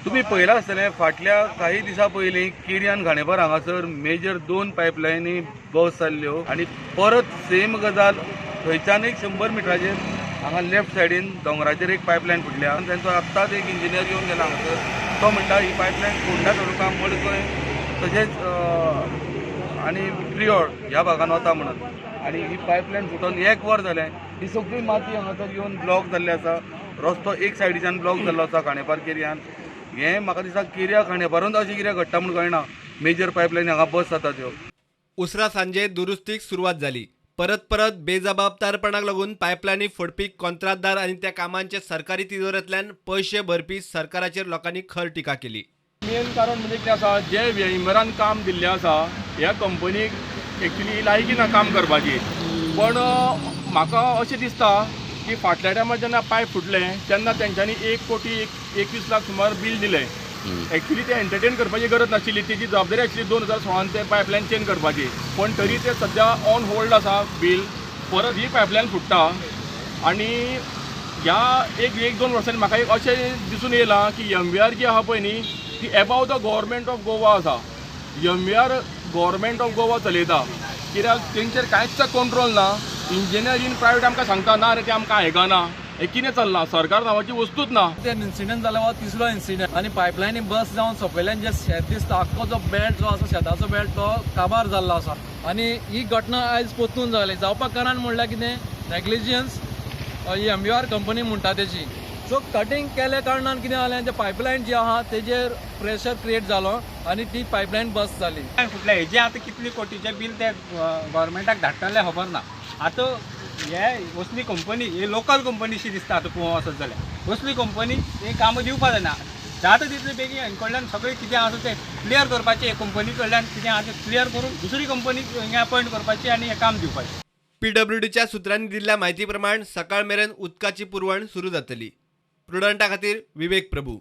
तुम्ही पळयलां आसतलें फाटल्या काही दिसां पयलीं केरियान घाणेपार हांगासर मेजर 2 पायपलायनी बस जाल्ल्यो आनी परत सेम गजाल थंयच्यान एक 100 मिटराचेर हांगा लेफ्ट सायडीन दोंगराचेर एक पायपलायन फुटल्या आनी तांचो आत्ताच एक इंजिनियर येवन गेला हांगासर. तो म्हणटा ही पायपलायन फोंडा तालुका मडकय तशेंच आनी प्रियोळ ह्या भागान वता म्हणून. आनी ही पायपलायन फुटोन 1 वर जालें. ही सगळी माती हांगासर येवन ब्लॉक जाल्ली आसा. रस्तो एक सायडीच्यान ब्लॉक जाल्लो आसा घाणेपार केरियान. हें म्हाका दिसता केरिया घाणेपारूच अशें कितें घडटा म्हूण कळना. मेजर पायपलायन हांगा बस जाता त्यो. उसरा सांजे दुरुस्तीक सुरवात जाली. परत बेजबाबदारपणाक लागून पायपलायनी फोडपी कंत्राटदार आनी त्या कामांचे सरकारी तिजोऱ्यांतल्यान पयशे भरपी सरकाराचेर लोकांनी खर टिका केली. मेन कारण म्हणजे कितें आसा, जे वेइमरान काम दिल्लें आसा ह्या कंपनीक एक्चुली लायकी ना काम करपाची. पण म्हाका अशें दिसता की फाटल्या टायमार जेन्ना पायप फुटलें तेन्ना तेंच्यांनी 1,21,00,000 सुमार बील दिलें. एक्चुली ते एंटरटेन करपाची गरज नाशिल्ली. तेजी जबाबदारी आशिल्ली 2016 ते पायपलायन चेंज करपाची. पण तरी ते सद्या ऑन होल्ड आसा बील. परत ही पायपलायन फुटता आनी ह्या एक दोन वर्सांनी म्हाका एक अशें दिसून येयलां की MVR जी आहा पळय न्ही ती एबाव द गव्हर्मेंट ऑफ गोवा आसा. MVR गव्हर्मेंट ऑफ गोवा चलयता. कित्याक तेंचेर कांयच कंट्रोल ना. इंजिनियर इन प्रायवेट आमकां सांगता ना रे ते आमकां आयकना. हे कितें चल्लां? सरकार नांवाची वस्तूच ना. इन्सिडेंट जाला हो तिसरो इन्सिडेंट आनी पायपलायनी बस जावन सकयल्यान जे शेत दिसता आख्खो जो बेल्ट जो आसा शेताचो बेल्ट तो काबार जाल्लो आसा. आनी ही घटना आयज परतून जाली. जावपाक कारण म्हणल्यार कितें नेग्लिजन्स ही MVR कंपनी म्हणटा तेची. सो कटींग केल्या कारणान कितें जालें, जे पायपलायन जी आहा तेजेर प्रेशर क्रिएट जालो आनी ती पायपलायन बस जाली. फुटलें हेजें आतां कितले कोटीचें बील ते गव्हर्मेंटाक धाडटले खबर ना. आतां हे असली कंपनी ही लोकल कंपनीशी दिसता. आतां पळोवंक वचत जाल्यार असली कंपनी ही कामां दिवपा जायना. जाता तितले बेगीन हांचे कडल्यान सगळें कितें आसा तें क्लियर करपाचें. कंपनी कडल्यान कितें आसा तें क्लियर करून दुसरी कंपनी हिंगा अपॉयंट करपाची आनी हें काम दिवपाचें. PWDच्या सुत्रांनी दिल्ल्या म्हायती प्रमाण सकाळ मेरेन उदकाची पुरवण सुरू जातली. प्रुडंटा खातीर विवेक प्रभू.